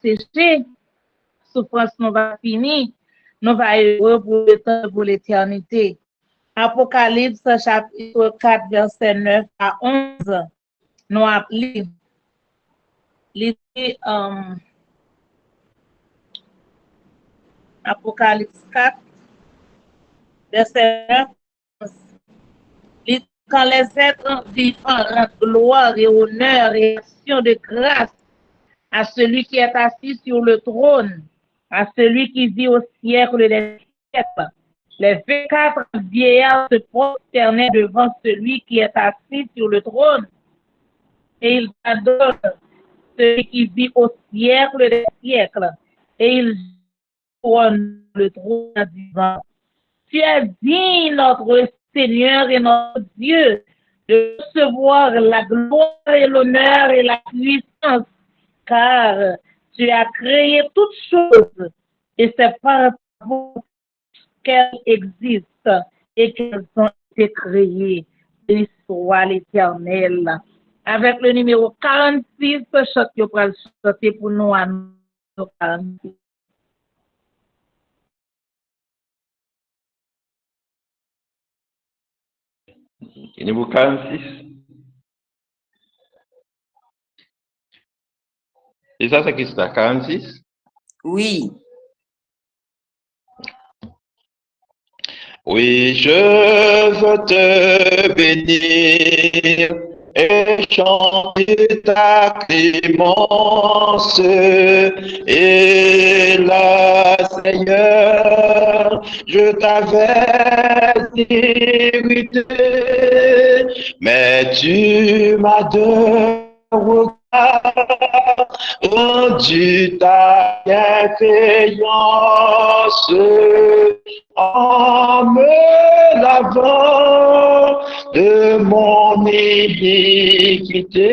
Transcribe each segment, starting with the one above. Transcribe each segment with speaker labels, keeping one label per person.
Speaker 1: sécher, souffrance nous va finir, nous va heureux pour le temps, pour l'éternité. Apocalypse chapitre 4, verset 9 à 11, nous appelons l'idée Apocalypse 4, verset 9. Quand les êtres vivants rendent gloire et honneur et action de grâce à celui qui est assis sur le trône, à celui qui vit au siècle des siècles, les 24 vieillards se prosternaient devant celui qui est assis sur le trône et ils adorent celui qui vit au siècle des siècles et ils couronne le trône en disant, tu es digne, notre Seigneur et notre Dieu, de recevoir la gloire et l'honneur et la puissance, car tu as créé toutes choses et c'est par vous qu'elles existent et qu'elles ont été créées. Béni soit l'Éternel. Avec le numéro 46, chante pour le chanter pour nous à nous 46.
Speaker 2: Numéro 46. Et ça, c'est qui ça, 46?
Speaker 3: Oui.
Speaker 2: Oui, je veux te bénir et chanter ta clémence. Et là, Seigneur, je t'avais irrité, mais tu m'as de regard rendu ta bienveillance en me lavant de mon iniquité,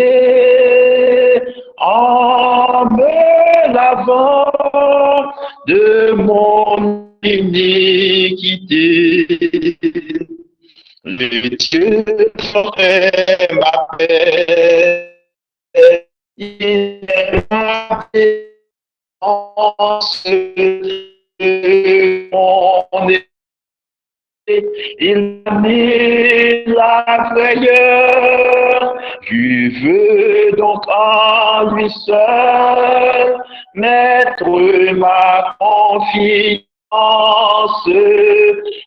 Speaker 2: en me lavant de mon iniquité. Le Dieu ferait ma paix, il est ma défense de mon épée. Il a mis la frayeur, je veux donc en lui seul mettre ma confiance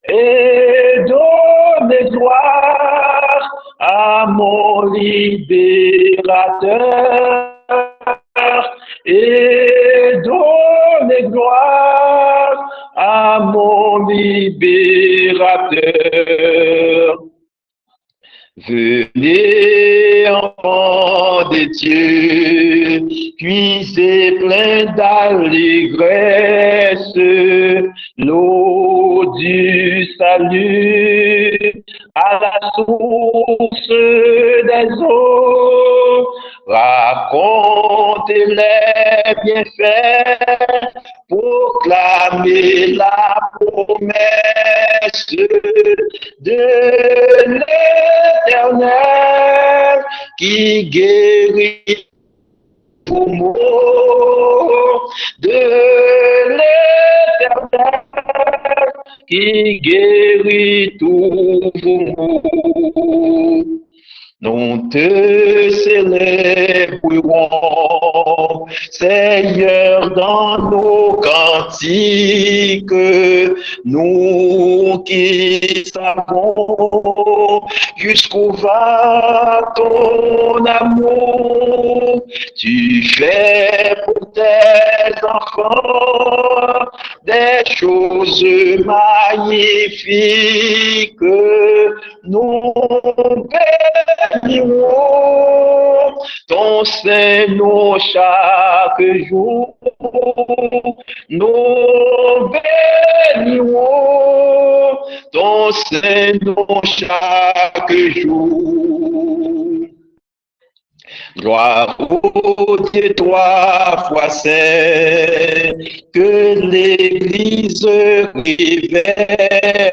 Speaker 2: et donner gloire à mon libérateur et donner gloire à mon libérateur. Venez, enfants de Dieu, puisez plein d'allégresse l'eau du salut à la source des eaux. Racontez les bienfaits, proclamez la promesse de l'Éternel qui guérit tout mot, de l'Éternel qui guérit tout mot. Nous te célébrerons, Seigneur, dans nos cantiques, nous qui savons jusqu'où va ton amour. Tu fais pour tes enfants des choses magnifiques. Nous bénirons ton Saint-Nom chaque jour. Nous bénirons ton Saint-Nom chaque jour. Gloire au Dieu 3 fois saint, que l'Église révère.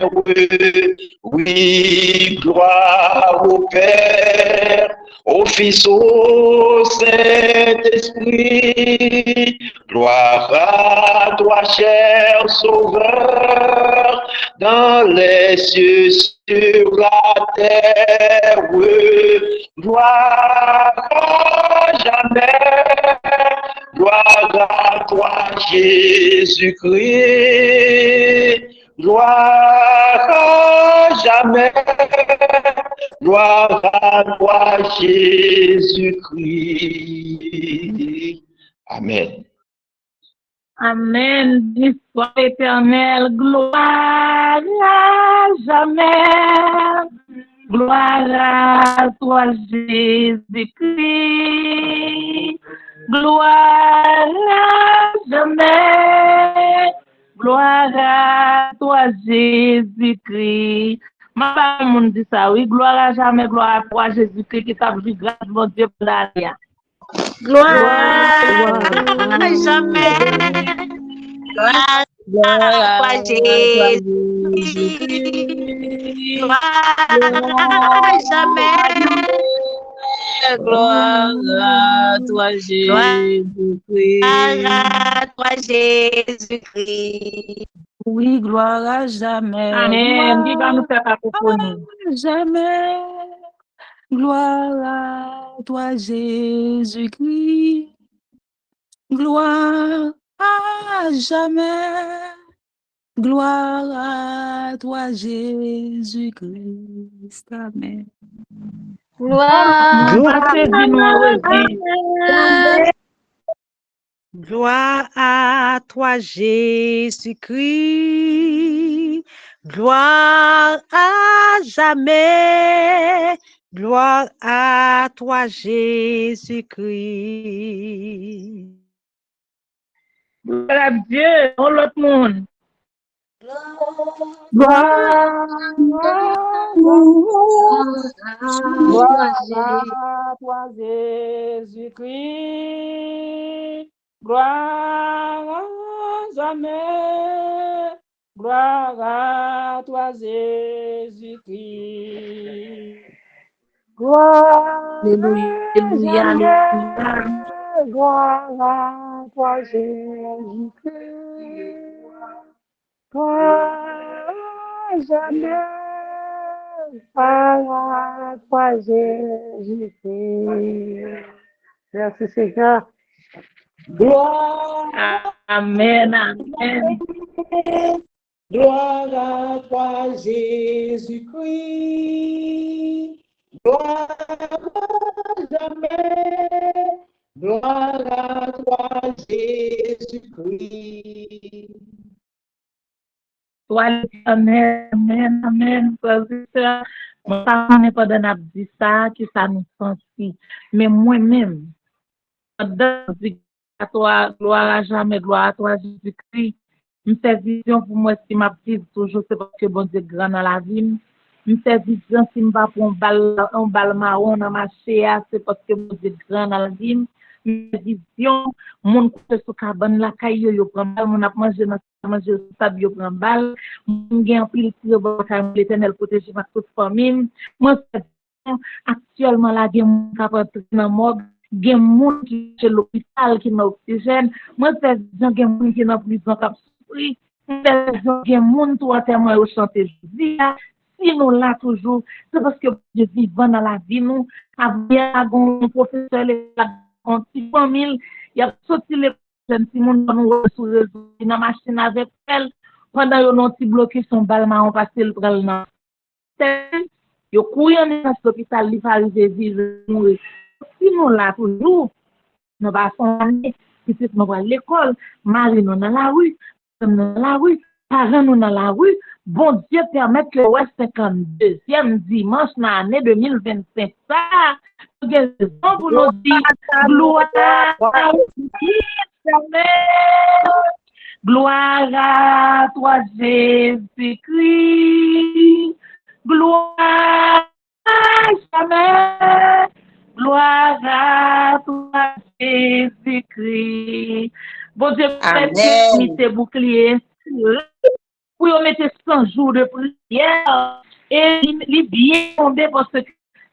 Speaker 2: Oui, gloire au Père, au Fils, au Saint-Esprit. Gloire à toi, cher Sauveur, dans les cieux, sur la terre. Gloire à jamais. Gloire à toi, Jésus-Christ. Gloire à jamais. Gloire à toi, Jésus-Christ. Amen.
Speaker 1: Amen. Béni soit l'Éternel. Gloire à jamais. Gloire à toi, Jésus-Christ. Gloire à jamais. Gloire à toi, Jésus-Christ. Ma femme me dit ça, oui. Gloire à jamais, gloire à toi, Jésus-Christ, qui t'a vu grâce, mon Dieu, pour la vie.
Speaker 3: Gloire à jamais. Gloire à toi, Jésus. Gloire à jamais.
Speaker 4: Gloire à toi, Jésus-Christ.
Speaker 3: Gloire à toi, Jésus-Christ.
Speaker 4: Oui, gloire à jamais.
Speaker 1: Amen. Qui va nous faire cacophonie?
Speaker 4: Jamais. Gloire à toi, Jésus-Christ. Gloire à jamais. Gloire à toi, Jésus-Christ. Amen.
Speaker 3: Gloire à toi, Jésus-Christ. Gloire à jamais. Gloire à toi, Jésus-Christ.
Speaker 1: Gloire à Dieu, oh l'autre monde.
Speaker 4: Gloire à toi, Jésus-Christ. Gloire à jamais. Gloire à toi, Jésus-Christ. Gloire
Speaker 1: Alléluia, alléluia.
Speaker 4: Gloire à toi, Jésus-Christ. Gloire à jamais. Gloire à toi, Jésus-Christ. Merci Seigneur. Gloire.
Speaker 1: Amen, amen.
Speaker 4: Gloire à toi, Jésus-Christ. Gloire à jamais. Gloire à toi, Jésus-Christ.
Speaker 1: Toi, amen, amen, amen. Frère, mon parent n'est pas d'un dit ça, qui ça nous sentit. Mais moi-même, à toi, gloire à jamais, gloire à toi, Jésus-Christ. Je fais vision pour moi, si ma petite toujours, c'est parce que bon Dieu grand dans la vie. Je fais vision si je vais pour un bal marron dans ma chair, c'est parce que bon Dieu grand dans la vie. Je fais vision, mon côté sur cabane, la caille, yo prend balle, mon a mangé dans manger sable, yo prend balle. Mon gain pile tire, bon, l'Éternel protège ma toute famille. Moi, actuellement, la guerre, mon capable dans la morgue. Gen moun qui chez l'hôpital qui n'a oxygène, moi c'est gens gen moun qui n'a prison qui souffri, gen moun tout à témoin au chanter jeudi, si nous là toujours, c'est parce que je vivant dans la vie nous, avec un professeur la petite famille, il y a sorti les jeunes si moun nous sous réseau dans machine avec elle pendant yo non ti bloqué son balle marron passer le pral nan. Yo courir dans l'hôpital li fa arriver vivre mourir. Si nous là toujours, nous passons l'année, petite nous à l'école, mari nous dans la rue, parents nous dans la rue, bon Dieu permette que le 52e dimanche dans l'année 2025, ça, nous avons raison pour nous dire, gloire à gloire à toi Jésus-Christ, gloire à jamais. Gloire à toi, Jésus-Christ. Bon Dieu,
Speaker 5: Amen.
Speaker 1: mettez bouclier pour y mettre 100 jours de prière et il bien tomber parce que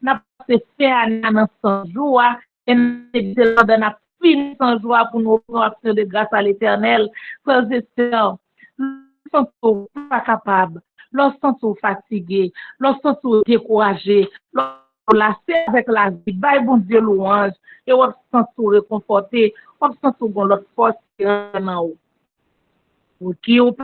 Speaker 1: n'a pas fait à 100 jours et n'a fini 100 jours pour nous obtenir de grâce à l'Éternel. Frères et sœurs, lorsqu'on n'est pas capable, lorsqu'on est fatigué, lorsqu'on est découragé, lorsqu'on lassé avec la vie, bye bon Dieu louange, et on se sent réconforté, on se sent dans l'autre force qui est en haut. Pour qui on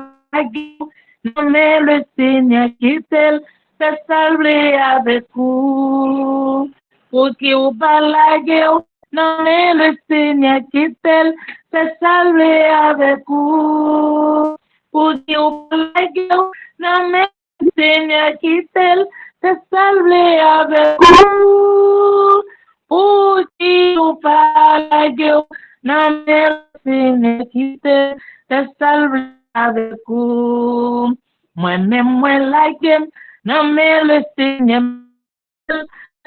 Speaker 1: mais le Seigneur qui t'aime, fait salver avec vous. Pour qui on parle la guerre, non mais le Seigneur qui t'aime, fait salver avec vous. Pour qui on parle la guerre, non mais le Seigneur qui t'aime, fait salver avec vous. Pour qui on parle la guerre, non mais le Seigneur qui t'aime, fait salver avec vous. Moi-même, moi, like him. Non, mais le Seigneur,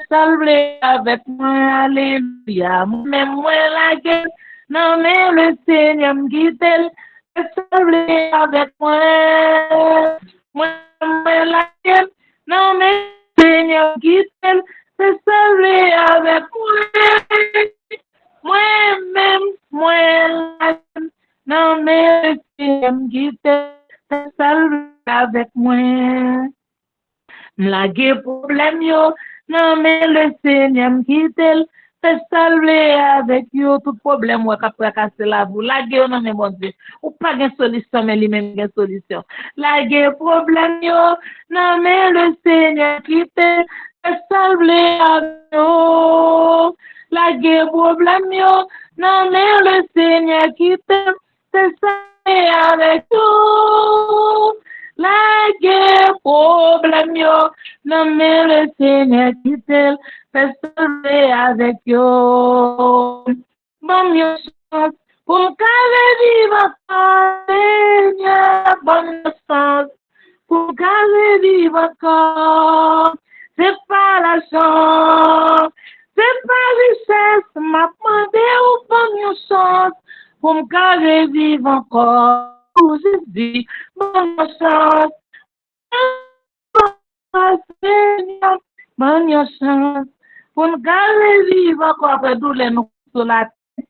Speaker 1: salvé avec moi, alléluia. Moi-même, moi, like him. Non, mais le Seigneur me guide, salvé avec moi. Moi-même, moi, like him. Non, mais le Seigneur me guide, salvé avec moi. Moi-même, moi, like him. Non, mais le Seigneur me guide, salvé avec moi. M'laguer problème yo, non mais le Seigneur me quitte, fait salver avec yo tout problème ou après casser la boue. Laguer non mais mon Dieu, ou pas de solution mais lui même une solution. Laguer problème yo, non mais le Seigneur quitte, fait salver avec yo. Laguer problème yo, non mais le Seigneur quitte, fait salver avec yo. La guerre problème yo, non mais le Seigneur qui t'aime, fait sauver avec yo. Bon yo chance, pour m'caler vivre encore, Seigneur, bon chance, pour m'caler vivre encore. C'est pas l'argent, c'est pas richesse, m'a demandé ou bonne chance, pour m'caler vivre encore. Jésus, bonne chance, Seigneur, bonne chance, pour nous garder vivre encore après tout les nous sur la terre,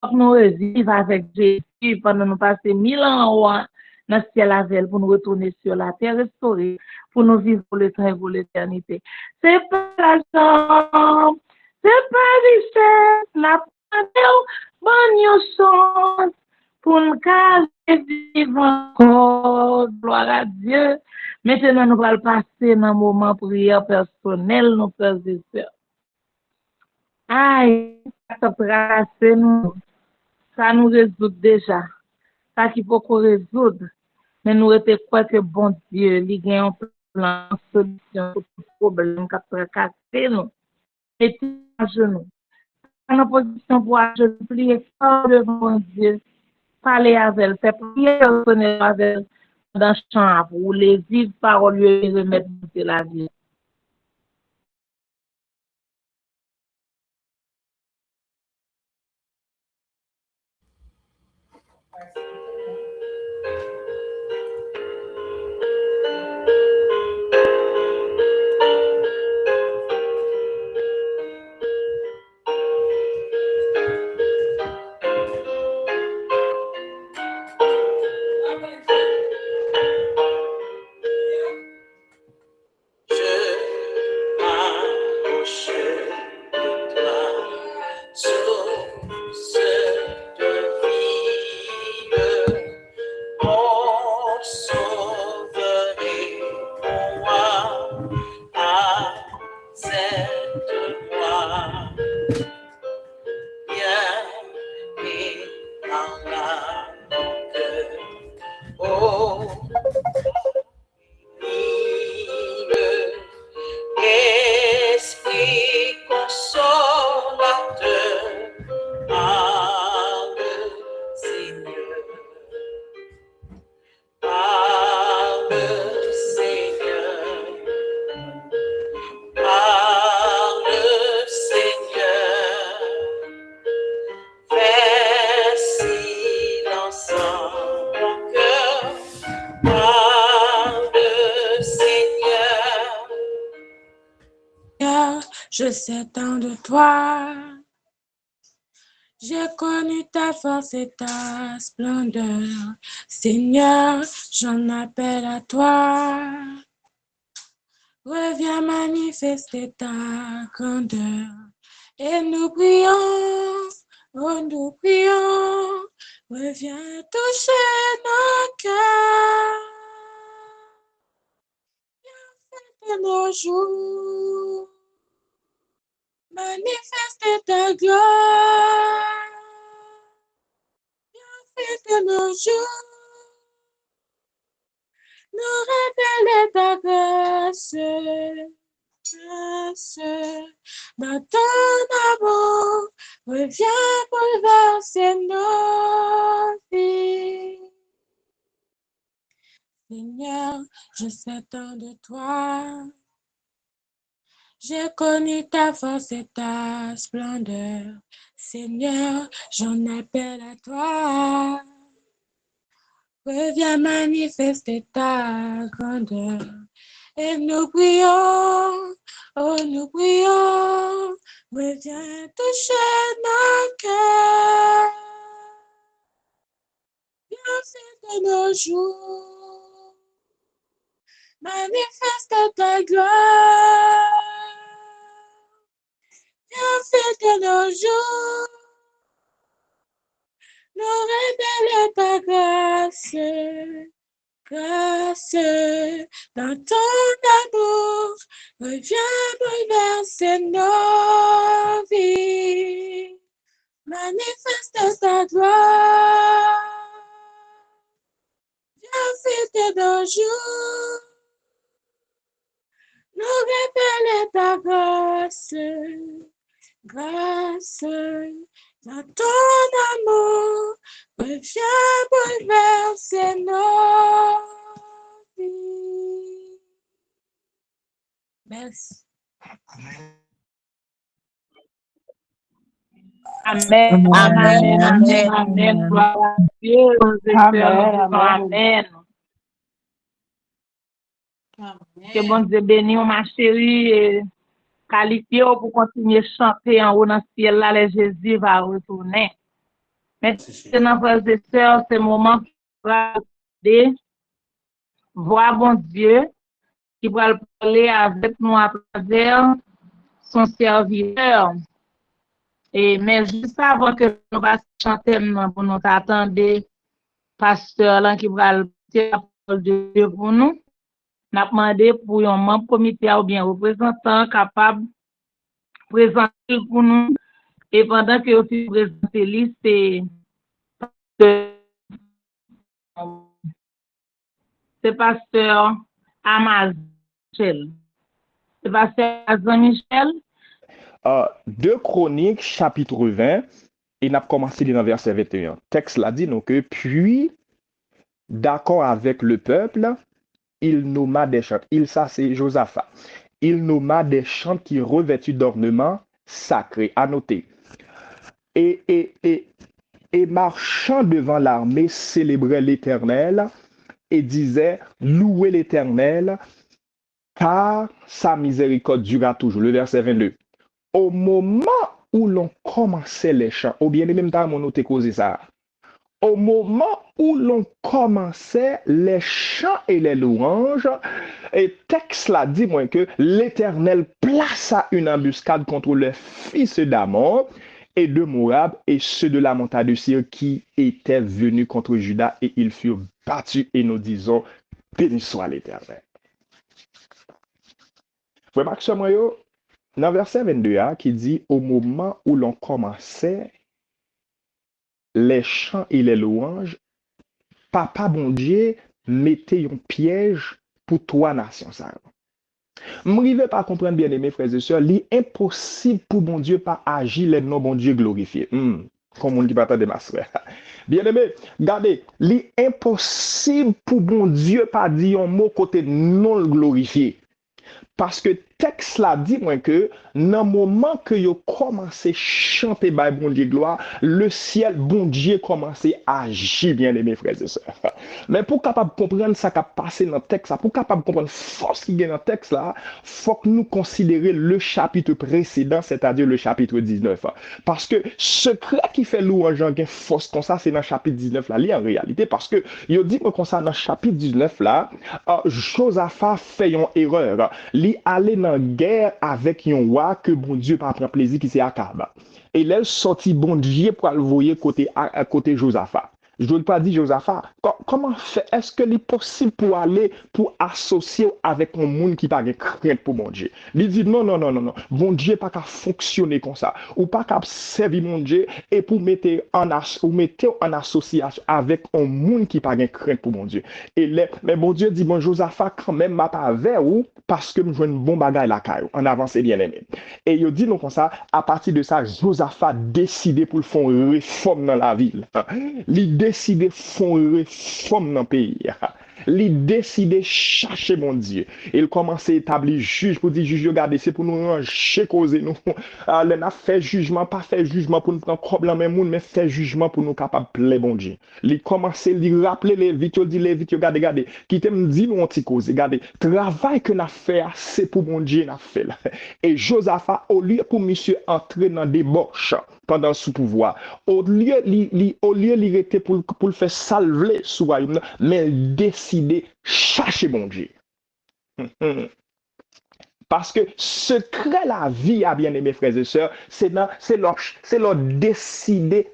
Speaker 1: pour nous vivre avec Jésus pendant nous passer 1000 ans en haut dans le ciel avec pour nous retourner sur la terre restaurée, pour nous vivre pour le temps et pour l'éternité. C'est pas l'argent, c'est pas richesse, la bonne chance, pour nous vivre encore, gloire à Dieu. Maintenant, nous allons passer dans un moment prière personnel, nos frères et sœurs. Aïe, ça trace nous, ça nous résout déjà. Ça qui peut qu'on résoudre, mais nous était quoi que bon Dieu, il y a un plan, une solution pour tout problème qui a tracassé nous. Et tout à genoux. En position pour à genoux, prier fort devant Dieu. Parler avec elle, faire prier avec elle dans la chambre, où les vives paroles lui remettent de la vie.
Speaker 5: je sais tant de toi. J'ai connu ta force et ta splendeur. Seigneur, j'en appelle à toi. Reviens manifester ta grandeur. Et nous prions, oh nous prions, reviens toucher nos cœurs. Viens nos jours, manifester ta gloire. Viens nos jours, nous révéler ta grâce. Dans ton amour, reviens bouleverser nos vies. Seigneur, je sais tant de toi. J'ai connu ta force et ta splendeur. Seigneur, j'en appelle à toi. Reviens manifester ta grandeur. Et nous prions, oh nous prions, reviens toucher nos cœurs. Viens faire de nos jours, manifeste ta gloire. Viens faire de nos jours, nous révéler ta grâce. Grâce dans ton amour, reviens bouleverser nos vies, manifeste ta gloire, viens fêter nos jours, nous révéler ta grâce, grâce dans ton amour, reviens bouleverser nos vies. Merci.
Speaker 1: Amen, amen, amen, amen. Gloire à Dieu, nous espérons, amen. Que bon Dieu bénisse, ma chérie, et qualifié pour continuer à chanter en haut dans le ciel, là, le Jésus va retourner. Maintenant, frères et sœurs, c'est le moment pour regarder, voir bon Dieu qui va parler avec nous à travers son serviteur. Mais juste avant que nous va chanter, pour nous attendre, pasteur là qui va dire la parole de Dieu pour nous, nous avons demandé pour un membre comité ou bien représentant capable de présenter pour nous. Et pendant que vous présentez, c'est pasteur Amazon Michel. C'est pasteur Amazon Michel.
Speaker 2: 2 Chroniques, chapitre 20, et nous avons commencé dans le verset 21. Texte là dit donc que puis, d'accord avec le peuple, il nomma des chants. Ça c'est Josaphat. Il nomma des chants qui revêtus d'ornements sacrés. À noter. Et marchant devant l'armée, célébrait l'Éternel et disait, louez l'Éternel, car sa miséricorde durera toujours. Le verset 22. Au moment où l'on commençait les chants, au bien même temps, on noté causé ça. Au moment où l'on commençait les chants et les louanges, et texte là dit moi que l'Éternel plaça une embuscade contre les fils d'Amon et de Moab et ceux de la montagne de Syr qui étaient venus contre Juda et ils furent battus et nous disons béni soit l'Éternel. Vous remarquez ça, moi, dans le verset 22, qui dit au moment où l'on commençait les chants et les louanges, papa bon Dieu mettait un piège pour 3 nations. Je ne pas comprendre bien, mes frères et sœurs, l'impossible pour bon Dieu pas agir les noms bon Dieu glorifiés. Comme on dit pas de ma frère. Bien aimé, regardez, l'impossible pour bon Dieu pas dire un mot côté non glorifié. Parce que texte là dit moi que dans le moment que yo commencé chanter by bon Dieu gloire, le ciel bon Dieu commencé à agir bien aimés frères et sœurs. Mais pour capable comprendre ça qui a passé dans le texte là, pour capable comprendre force qui est dans le texte là, faut que nous considérer le chapitre précédent, c'est-à-dire le chapitre 19. Parce que secret qui fait louange en force comme ça, c'est dans le chapitre 19 là, en réalité, parce que il dit que comme ça dans le chapitre 19 là, Josaphat fait une erreur. Il allait dans la guerre avec un roi que bon Dieu pas prend plaisir qui c'est Akab. Et là, il sorti bon Dieu pour le voyer côté Josaphat. Je ne veux pas dire Josaphat, comment fait, est-ce que c'est possible pour aller, pour associer avec un monde qui n'a pas de crainte pour mon Dieu? Il dit non, bon Dieu pas qu'à fonctionner comme ça, ou pas qu'à servir mon Dieu, et pour mettre en association avec un monde qui n'a pas de crainte pour mon Dieu. Mais bon Dieu dit, bon Josaphat, quand même, m'a pas vers ou, parce que je joue une bonne bagaille la caille, en avance bien aimé. Et il dit non comme ça, à partir de ça, Josaphat décidé pour faire une réforme dans la ville. Il décidé faire une réforme dans le pays. Il décidé chercher mon Dieu. Il commence à établir juge pour dire juge, regardez, c'est pour nous ranger causer nous. Il a fait jugement, pas fait jugement pour nous prendre problème mais fait jugement pour nous capables de plaire bon Dieu. Il commence à lui rappeler les vites, il dit les vites, regardez, qui t'aime dit nous anti cause, regardez, travail que n'a fait c'est pour mon Dieu n'a fait. Et Josaphat au lieu pour monsieur entrer dans des débauche pendant sous pouvoir, au lieu il était pour le faire salver sous royaume, mais il décidé chercher mon Dieu. Parce que secret la vie à bien-aimés frères et sœurs, c'est leur décider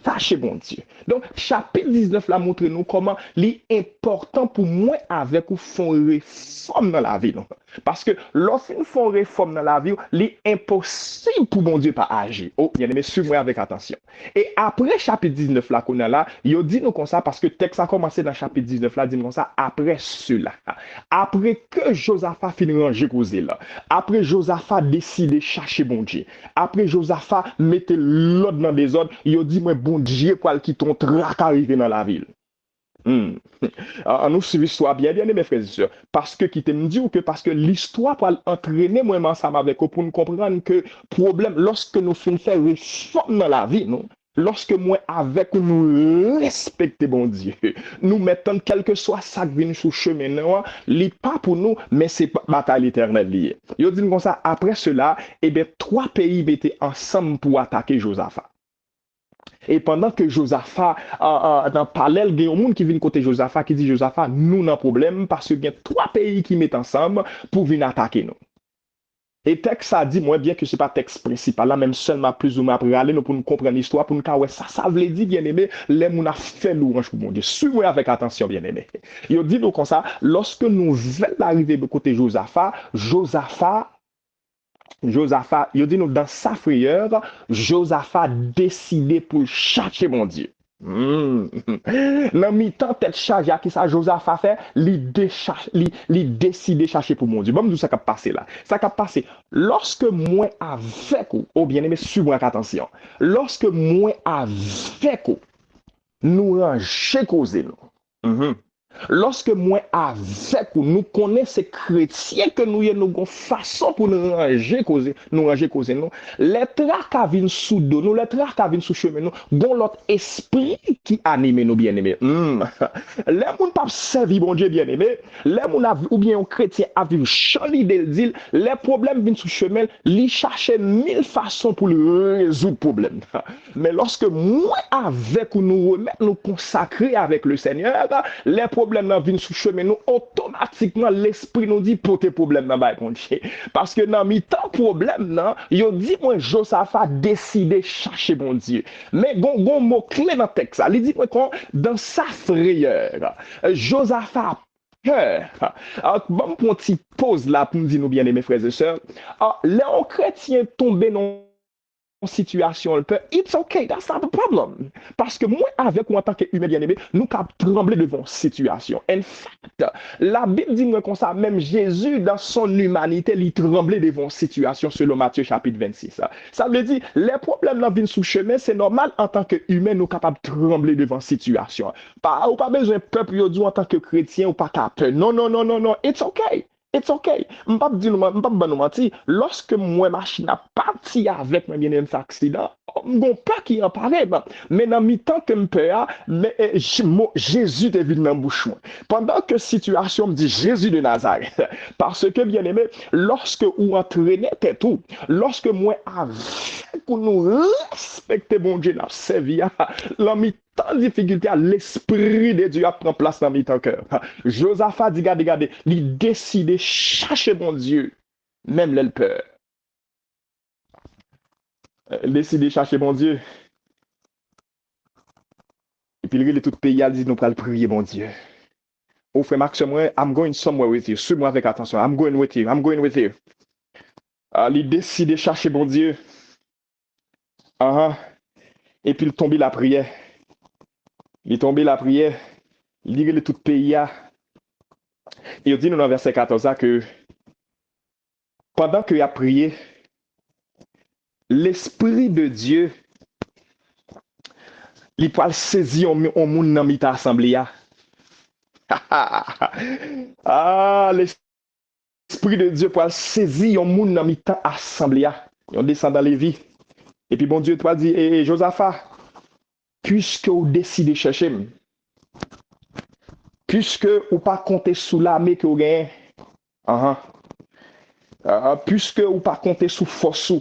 Speaker 2: chercher mon Dieu. Donc, chapitre 19 là montre nous comment il est important pour moi avec ou font réforme dans la vie. Non? Parce que lorsqu'ils font réforme dans la vie, il est impossible pour mon Dieu pas agir. Oh, bien aimé, suivez-moi avec attention. Et après chapitre 19 là qu'on a là, il dit nous comme ça parce que le texte a commencé dans chapitre 19 là, dit nous comme ça après cela. Après que Josaphat finit ranger causé là. Après Josaphat décide de chercher bon Dieu. Après Josaphat mettait l'ordre dans des ordres, il dit moi bon Dieu pour qui ton trac arrivé dans la ville. Nous suivons l'histoire bien mes frères et sœurs. Parce que qui te me dit que parce que l'histoire pour entraîner moi ensemble avec vous pour nous comprendre que problème lorsque nous faisons réforme dans la vie, non? Lorsque moi avec nous respectons bon Dieu, nous mettons quel que soit ça qui vient sur chemin, non, n'est pas pour nous, mais c'est bataille éternelle liée. Il dit comme ça, après cela, trois pays étaient ensemble pour attaquer Josaphat. Et pendant que Josaphat, dans parallèle, il y a un monde qui vient côté Josaphat, qui dit Josaphat, nous n'avons problème parce qu'il y a trois pays qui mettent ensemble pour venir attaquer nous. Et texte a dit, moi, bien que ce n'est pas texte principal, là, même seulement plus ou moins après aller, nous pour nous comprendre l'histoire, pour nous dire, ouais, ça veut dire, bien aimé, les gens ont fait louange pour mon Dieu. Suivez avec attention, bien aimé. Il dit nous comme ça, lorsque nous venons d'arriver de côté Josaphat, il dit nous dans sa frayeur, Josaphat décidé pour chercher mon Dieu. Dans mi-temps, tête chargée, qui ça Josaphat fait, il décide de chercher pour mon Dieu. Bon, nous, ça qui a passé là. Ça qui a passé. Lorsque moi avec vous, oh bien aimé, suivez avec attention. Lorsque moi avec vous, nous rangeons causé nous. Lorsque moi avec vous, nous connaissons ces chrétiens que nous avons une façon pour nous ranger causer nous, les tracs viennent sous dos nous, les tracs viennent sous chemin nous, bon l'autre esprit qui anime nous bien aimés. Les gens pas servir bon Dieu bien aimé, les gens ou bien un chrétien a vivre chali de dire les problèmes viennent sous chemin, li chercher mille façons pour résoudre problème. Mais lorsque moi avec nous remettre nous consacrer avec le Seigneur, les problèmes viennent sous chemin nous, automatiquement l'esprit nous dit pour tes problèmes dans bail parce que dans mi-temps problème non, il dit moi Josaphat décidé chercher bon Dieu. Mais gon mot clé dans texte ça, il dit quoi dans sa frayeur, Josaphat peur. Alors, bon, pour une petite pause là pour nous dire nous bien mes frères et sœurs, les chrétiens tombés dans situation le peur, it's okay, that's not the problem. Parce que moi, avec ou en tant qu'humain bien-aimé, nous pouvons trembler devant situation. En fait, la Bible dit comme ça, même Jésus, dans son humanité, il tremblait devant situation selon Matthieu chapitre 26. Ça veut dire, les problèmes dans viennent sous chemin, c'est normal en tant qu'humain, nous capables de trembler devant situation. Ou pas besoin de peuple, en tant que chrétien, ou pas capable. Non, it's okay. It's okay. M'pas dire m'pas nous mentir. Lorsque moi machine a parti avec moi bien un accident, mon pas qui en paraît. Mais dans mi temps que m'peur, mais Jésus est venu dans bouche moi. Pendant que situation me dit Jésus de Nazareth, parce que bien aimé, lorsque ou entraînait tout, lorsque moi avec pour nous respecter bon Dieu n'a servi la mi tant difficulté à l'esprit de Dieu a prend place dans mi temps cœur. Josaphat dit regardez, il décide chercher mon Dieu même le peur. Il décide chercher mon Dieu. Et puis il tout pays il dit nous allons prier mon Dieu. Oh frère Max, I'm going somewhere with you. Suis-moi avec attention. I'm going with you. I'm going with you. Il décide chercher mon Dieu. Et puis il tombe la prière. Il tombe la prière. Il dit que tout pays a. Il dit nous dans verset 14 que pendant qu'il a prié, l'Esprit de Dieu, il peut saisir un monde dans l'assemblée assemblée. L'Esprit de Dieu peut saisir un monde dans l'assemblée assemblée. On descend dans les vies. Et puis bon Dieu toi dit, Josaphat, puisque vous décidez de chercher, puisque vous pas compter sous l'armée que vous gagnez, puisque vous pas compter sous force,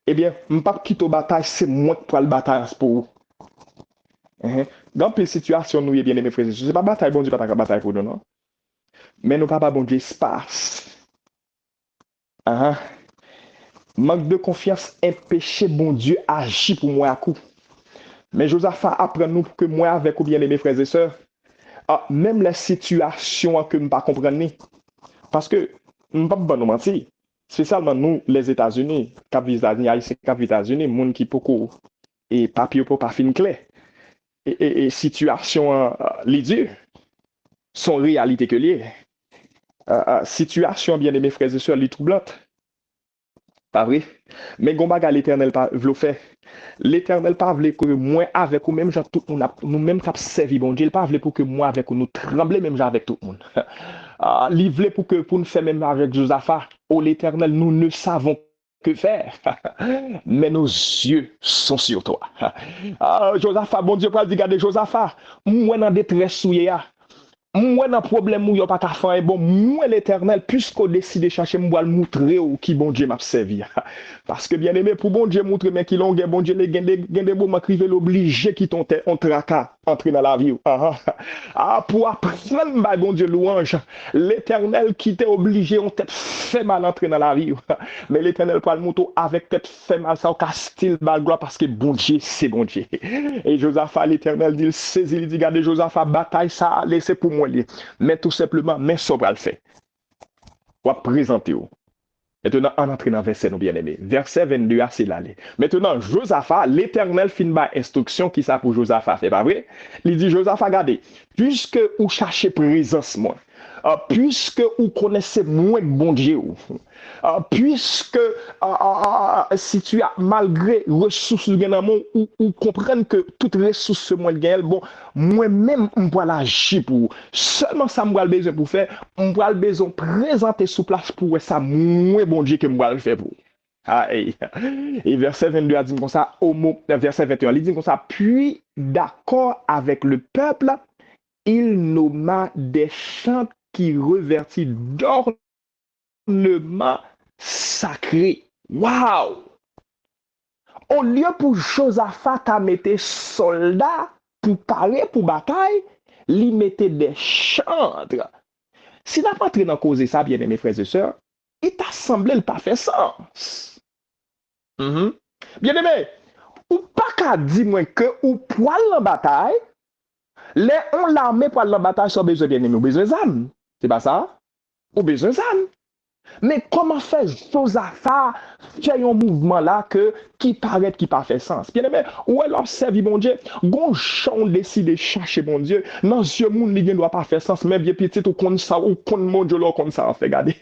Speaker 2: eh bien, je ne pas quitter la bataille, c'est moi qui prends la bataille pour vous. Dans les situations, nous, bien aimés frères, ce n'est pas bataille, bon Dieu, pas la bataille pour nous, non? Mais nous, pas bon Dieu, espace. Manque de confiance, empêcher bon Dieu agir pour moi à coup. Mais Josaphat apprend nous que moi avec vous bien aimés frères et sœurs, même la situation que je ne pas comprendre, parce que je ne pas nous mentir, spécialement nous les États-Unis, cap États-Unis, haïtien cap États-Unis, monde qui beaucoup et papier pour pas fin clair. Et situation les dieux sont réalité que liées. Situation bien aimés frères et sœurs, les troublantes. Pas vrai? Mais Gombaga l'Éternel pas veut faire. L'Éternel pas veut que moi avec ou même tout nous même cap servi bon Dieu, il pas veut pour que moi avec nous trembler même avec tout le monde. Il veut pour que pour nous faire même avec Josaphat, oh l'Éternel, nous ne savons que faire. Mais nos yeux sont sur toi. Josaphat, bon Dieu, pour dire regardez Josaphat, moi dans détresse souillé. Moi dans problème où y a pas qu'à faire bon moi l'Éternel puisqu'on décide de chercher moi le montrer ou qui bon Dieu m'a servi parce que bien aimé pour bon Dieu montrer mais qui long bon Dieu les gain des moments crivé l'obligé qui ton tracas entrer dans la vie pour apprendre bon Dieu louange l'Éternel qui t'est obligé on tête fait mal entrer dans la vie mais l'Éternel pas le moto avec tête fait mal ça au style bal gloire parce que bon Dieu c'est bon Dieu et Josaphat l'Éternel dit saisit il dit regardez Josaphat bataille ça laissez pour moi mais tout simplement mais ça va le faire on va présenter maintenant on entre dans verset nous bien aimé verset 22 c'est l'aller maintenant Josaphat l'Éternel fin ba instruction qui ça pour Josaphat c'est pas vrai il dit Josaphat regardez puisque vous cherchez présence moi puisque vous connaissez moins bon Dieu puisque si tu as malgré ressources ou comprendre que toute ressource moins gagne bon moi-même on va l'agir pour seulement ça me besoin pour faire on va besoin présenter sous place pour ça moins bon Dieu que moi le faire pour et verset 22 a dit comme ça au mot verset 21 il dit comme ça puis d'accord avec le peuple il nomma des chants qui revêtit d'ornements sacrés. Waouh! Au lieu pour Josaphat à mettre soldats pour parler pour bataille, il mettait des chantres. Si n'a pas entré dans cause ça, bien aimés frères et sœurs, il t'a semblé le pas fait sens. Bien aimé, ou pas qu'à dire moi que ou poil en bataille, les on l'armée pour la bataille sans besoin bien aimé, besoin d'âme. C'est pas ça? Ou besoin d'âme. Mais comment fait Josaphat fait un mouvement là qui paraît qui pas fait sens? Bien aimé, ou alors servi bon Dieu, gon chon décide de chercher bon Dieu, non ce monde ne doit pas faire sens, mais bien petit ou kon ça ou kon mon Dieu là comme ça fait regarder.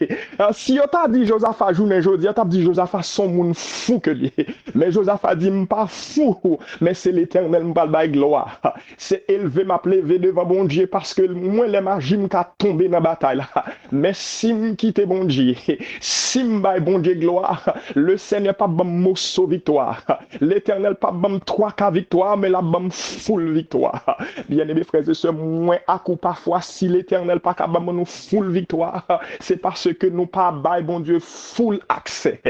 Speaker 2: Si on t'a dit Josaphat journée jodi, on t'a dit Josaphat son monde fou que lui. Mais Josaphat dit pas fou, mais c'est l'Éternel m'pa bail gloire. C'est élevé m'a levé devant bon Dieu parce que moi les magis m'ka tomber dans bataille là. Mais si m'quitte bon Dieu, si m'baille bon Dieu gloire, le Seigneur pas bam morceau victoire. L'Éternel pas bam 3 victoire, mais la bam full victoire. Bien-aimés frères et sœurs, moins à coup parfois si l'Éternel pas capable nous full victoire, c'est parce que nous pas baille bon Dieu full accès.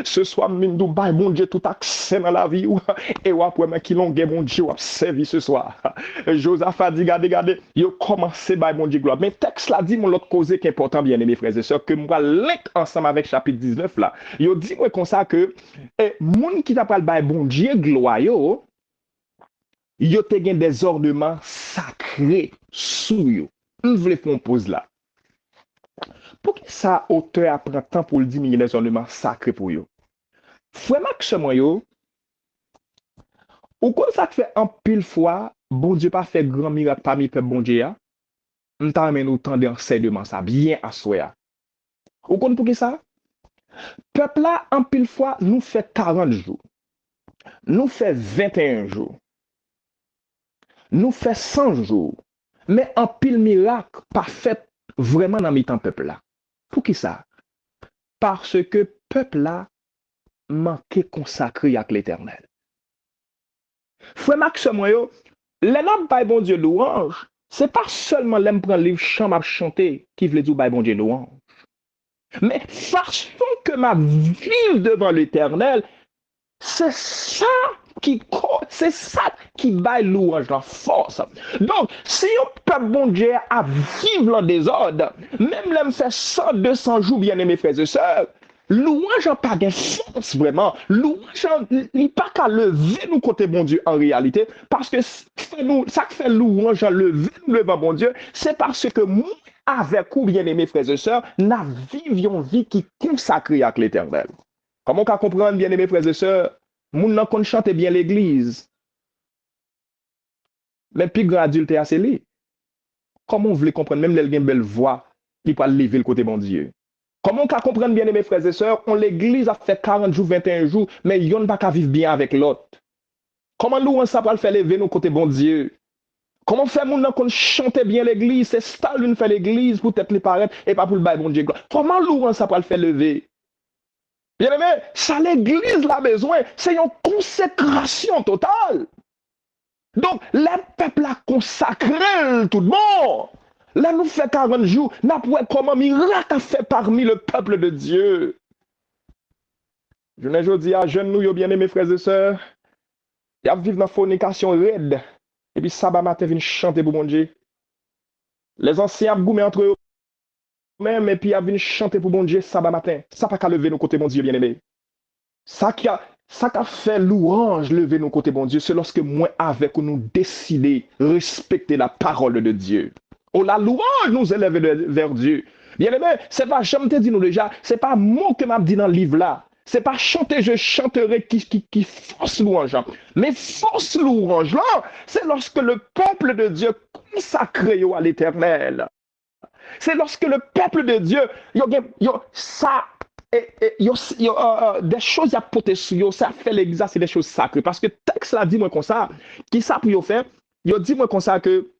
Speaker 2: Ce soir nous baille bon Dieu tout accès dans la vie et ou après mais qui l'ont bon Dieu a servi ce soir. Josaphat dit regardez, yo commencé baille bon Dieu gloire. Mais texte là dit mon l'autre cause qui est important bien-aimés frères et sœurs que moi link ensemble avec chapitre 19 là. Yo dit moi comme ça que moun qui t'a pas baille bon Dieu gloire yo te gen des ornements sacrés sous yo. On voulait faire une pause là. Pour que ça auteur apprend temps pour le diminuer des ornements sacrés pour yo. Frère Max moi yo ou comme ça fait en pile fois bon Dieu pas fait grand miracle parmi peuple bon Dieu ya. On t'a amené autant d'enseignement ça bien assoya. Ou comme pour que ça peuple là en pile fois nous fait 40 jours. Nous fait 21 jours. Nous fait 100 jours. Mais en pile miracle pas fait vraiment dans mi-temps peuple là. Pour qui ça? Parce que peuple là manquait consacré avec l'Éternel. Frère Max moi yo, les noms by bon Dieu louange, c'est pas seulement l'aime prendre livre chant m'a chanter qui veut dire by bon Dieu louange. Mais façon que m'a vivre devant l'Éternel, c'est ça qui baille louange la force. Donc, si on peut bon Dieu à vivre en désordre, même l'aime fait 100, 200 jours, bien aimés frères et sœurs, louange n'a pas de force vraiment. Louange n'est pas qu'à lever nous côté bon Dieu en réalité, parce que ça fait louange à lever nous devant bon Dieu, c'est parce que moi, avec vous, bien aimés frères et sœurs, nous vivions une vie qui consacrée avec l'Éternel. Comment on peut comprendre, bien aimés frères et sœurs? Moun nan kon chante bien l'église. Mais puis grand adulte c'est lui. Comment on veut comprendre même les belle voix qui peut lever le côté bon Dieu. Comment on peut comprendre bien mes frères et sœurs, on l'église a fait 40 jours, 21 jours, mais yon pas qu'à vivre bien avec l'autre. Comment nous on ça peut le faire lever nos côté bon Dieu? Comment faire moun nan kon chante bien l'église, c'est ça l'une fait l'église pour peut-être les paraître et pas pour le bail bon Dieu. Comment nous on ça peut le faire lever? Bien aimé, ça l'église l'a besoin, c'est une consécration totale. Donc, le peuple a consacré tout le monde. Là, nous fait 40 jours, n'a pas comment miracle a fait parmi le peuple de Dieu. Je ne dis à jeunes nous, bien aimés frères et sœurs, ils vivent dans la fornication raide. Et puis, sabbat matin, viennent chanter pour mon Dieu. Les anciens ont goumé entre eux. Même et puis à venir chanter pour bon Dieu sabbat matin. Ça pas qu'à lever nos côtés bon Dieu bien-aimé. Ça qui a fait louange lever nos côtés bon Dieu, c'est lorsque moi avec nous décider respecter la parole de Dieu. Oh la louange nous élève vers Dieu. Bien-aimé, c'est pas jamais te dit nous déjà, c'est pas mot que m'a dit dans le livre là. C'est pas chanter, je chanterai qui force louange. Mais force louange là, c'est lorsque le peuple de Dieu consacré à l'Éternel. C'est lorsque le peuple de Dieu, des choses à porter sur eux, ça fait l'exercice des choses sacrées. Parce que le texte là dit moi comme ça, qui ça pour faire? Il dit moi comme ça que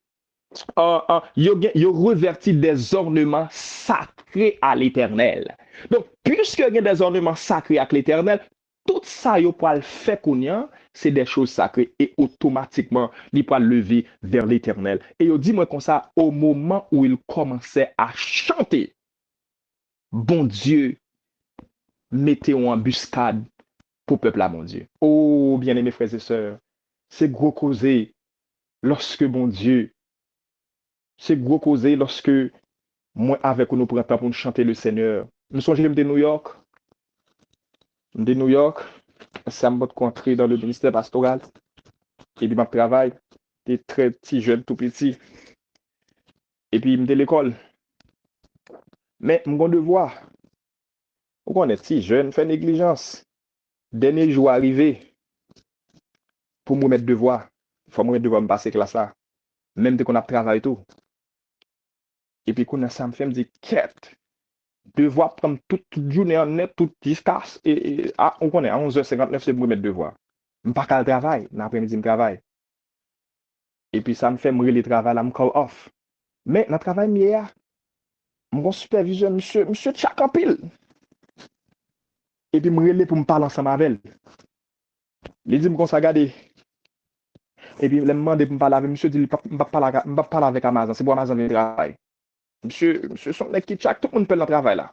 Speaker 2: il revertit des ornements sacrés à l'Éternel. Donc, puisque il y a des ornements sacrés à l'Éternel, tout ça, il peut le faire c'est des choses sacrées et automatiquement, il peut lever vers l'Éternel. Et il dit moi comme ça, au moment où il commençait à chanter, bon Dieu, mettez en embuscade pour le peuple à mon Dieu. Oh, bien-aimés frères et sœurs, c'est gros causé lorsque bon Dieu, c'est gros causé lorsque moi avec nous prenons temps pour nous chanter le Seigneur. Nous sommes de New York. De New York, c'est un mode contrée dans le ministère pastoral. Et puis, je travaille. J'étais très petit, jeune, tout petit. Et puis, je de l'école. Mais, mon devoir, Vous connaissez, si jeune, fait négligence. Dernier jour arrivé, pour me mettre devoir. Il faut me mettre devoir me passer classe là. Même dès qu'on a travaillé tout. Et puis, quand ça me fait me dire, quête. Devoir prendre toute journée en net, toute discasse. Et on connaît, à 11h59, c'est pour me mettre devoir. Je ne pas qu'à le travail. L'après-midi, je travaille. Et puis, ça me fait me le travail, là, me call off. Mais, dans le travail, mon superviseur, monsieur Tchak en pile. Et puis, me relais pour me parler ensemble avec elle. Il dit, me ça regarder. Et puis, il me demande pour me parler avec monsieur, il dit, je ne vais pas parler avec Amazon. C'est pour Amazon de travail. Monsieur, son mec qui Tchak, tout le monde peut le travail là.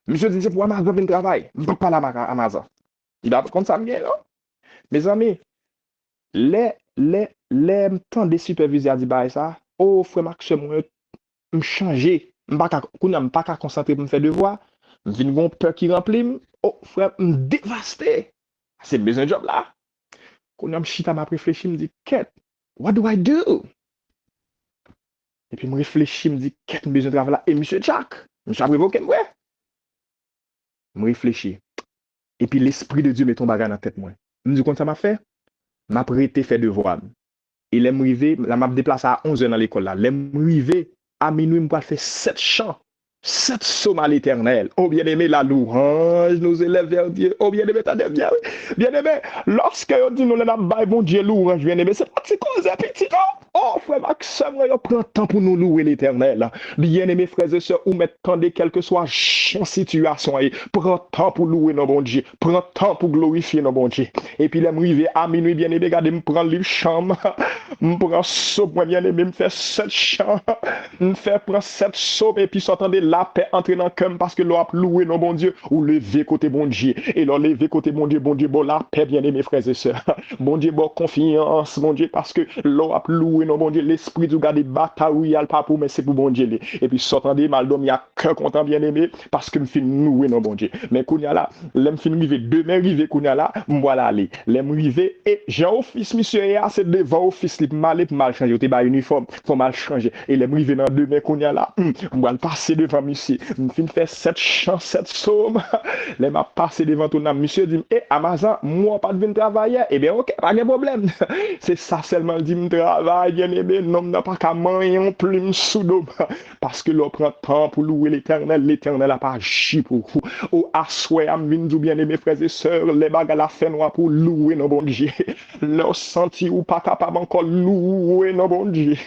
Speaker 2: Monsieur dit, c'est pour Amazon de travail. Je ne vais pas parler avec Amazon. Il va comme ça, bien, non? Mes amis, les temps des superviseurs dit, bah, ça, oh, frère Marc, moi, me changer. Je ne pas qu'à concentrer pour me faire devoir. Je viens de peur qui remplit. Oh, frère, me dévaster. C'est besoin de job là. Quand je chita m'a réfléchi, me dit, Kate, what do I do? Et puis, je réfléchis, me dit, Kate, besoin de travail là. Et monsieur Jack, monsieur a prévoqué, moi. Je réfléchis. Et puis, l'esprit de Dieu met ton bagage dans la tête, moi. Je me dis, comment ça m'a fait? M'a prêté faire devoir. Et là, m'a déplacé à 11h dans l'école là. Là, m'rivé à minuit, m'a fait 7 chants. 7 psaumes à l'éternel. Oh, bien-aimé, la louange nous élève vers Dieu. Oh, bien-aimé, t'as bien. Bien-aimé, lorsque on dit nous, la baille, bon Dieu, louange, bien-aimé, c'est pas petit cause, petit cause. Oh, frère Maxime, on prend temps pour nous louer l'éternel. Bien-aimé, frères et sœurs, ou m'attendez, quelle que soit la situation, prends temps pour louer nos bon Dieu. Prends temps pour glorifier nos bon Dieu. Et puis, là, m'rivé à minuit, bien-aimé, regardez, me prend le chambre, me prend soap, moi, bien-aimé, me fait 7 chants, me fait prendre 7 soap, et puis s'entendez la paix entre dans le cœur parce que l'on a loué nos bon Dieu ou levé côté bon Dieu. Et l'on levé côté bon Dieu, bon la paix, bien aimés frères et sœurs. Bon Dieu, bon confiance, bon Dieu, parce que l'on a loué nos bon Dieu, l'esprit du gars des batailles, pas pour, mais c'est pour bon Dieu. Et puis s'entendez, mal d'homme, il y a cœur content, bien aimé, parce que me fin louer nos bon Dieu. Mais qu'on y a là, l'aime fin rivé, demain rivé qu'on y a là, voilà aller. L'aime rivé, et j'ai office, monsieur, et c'est devant office, mal changer, t'es pas uniforme, faut mal changer. Et l'aime rivé dans demain qu'on y a là, moi, passer devant monsieur, je fin faire 7 chants, 7 psaumes, les m'a passé devant ton âme, monsieur dit, Amazon, moi, pas de venir travailler, eh bien, ok, pas de problème. C'est ça seulement, dit, me travaille, bien aimé, non, n'a pas qu'à manger en plume sous l'eau, parce que l'on prend temps pour louer l'éternel a pas agi pour vous. Oh, assoyez, amine, bien aimé, frères et sœurs, les bagages la fait noir pour louer nos bons dieux. Leur senti ou pas capable encore louer nos bons dieux.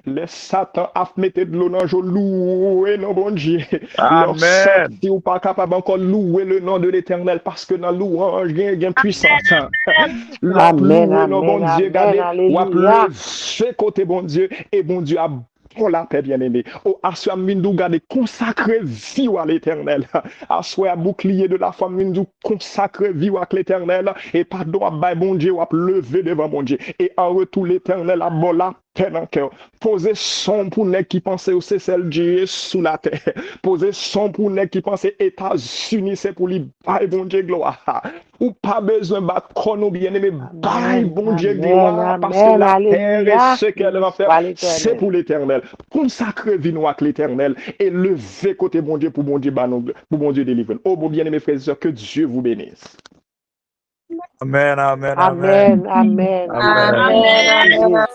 Speaker 2: Les Satan a mettre de l'eau dans le louer nos bons dieux. Leur senti ou pas capable encore louer le nom de l'éternel parce que dans louange, il y a puissance. Leur louer nos bons dieux, regardez, ou lever côté bon Dieu, et bon Dieu a pour la paix, bien-aimé. Oh, assois Mindou, garder consacrer vie à l'éternel. Assois bouclier de la femme Mindou, consacrer vie à l'éternel. Et pardon à bon Dieu, ou à lever devant mon Dieu. Et en retour, l'éternel a bon la paix dans le cœur. Posez son pour les qui pensaient au Dieu sous la terre. Posez son pour les qui pensaient États-Unis, c'est pour lui, bye bon Dieu, gloire. Ou pas besoin de chrono, bien-aimé, bye bon Dieu, gloire. Parce que la terre et ce qu'elle va faire, c'est pour l'éternel. Consacrez vie à l'éternel et levez côté bon Dieu pour bon Dieu, pour bon Dieu délivrer. Oh, mon bien-aimé frères et sœurs, que Dieu vous bénisse.
Speaker 6: Amen, amen,
Speaker 4: Amen, amen, amen.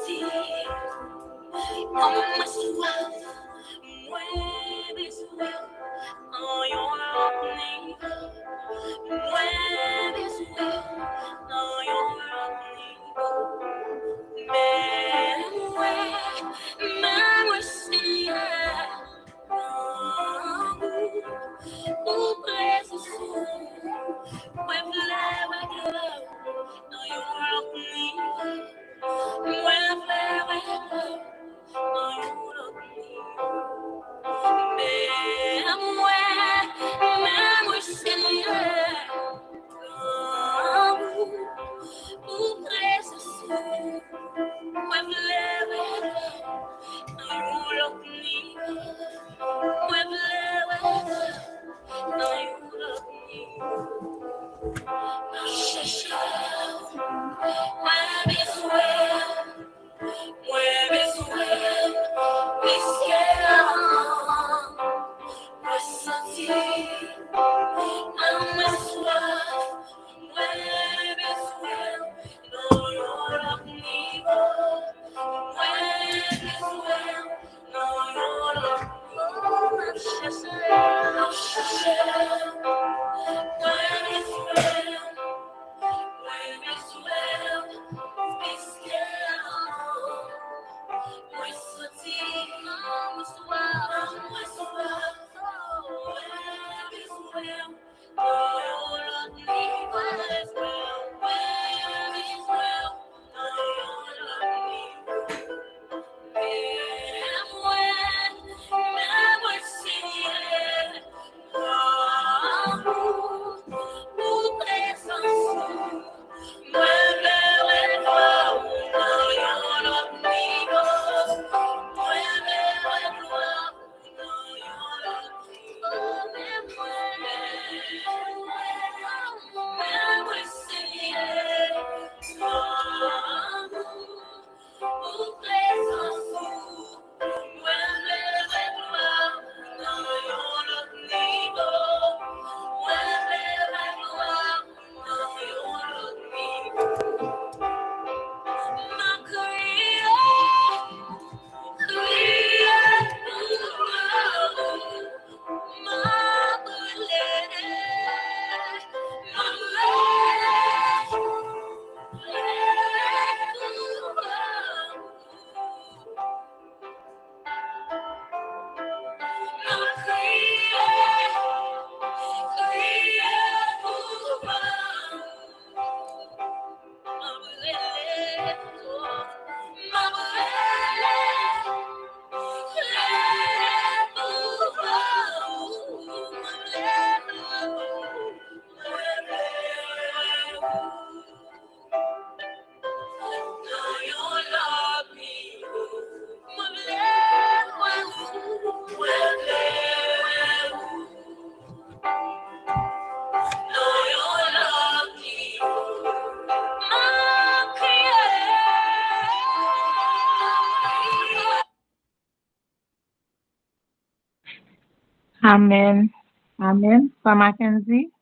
Speaker 1: Amen. Amen. Pas Mackenzie.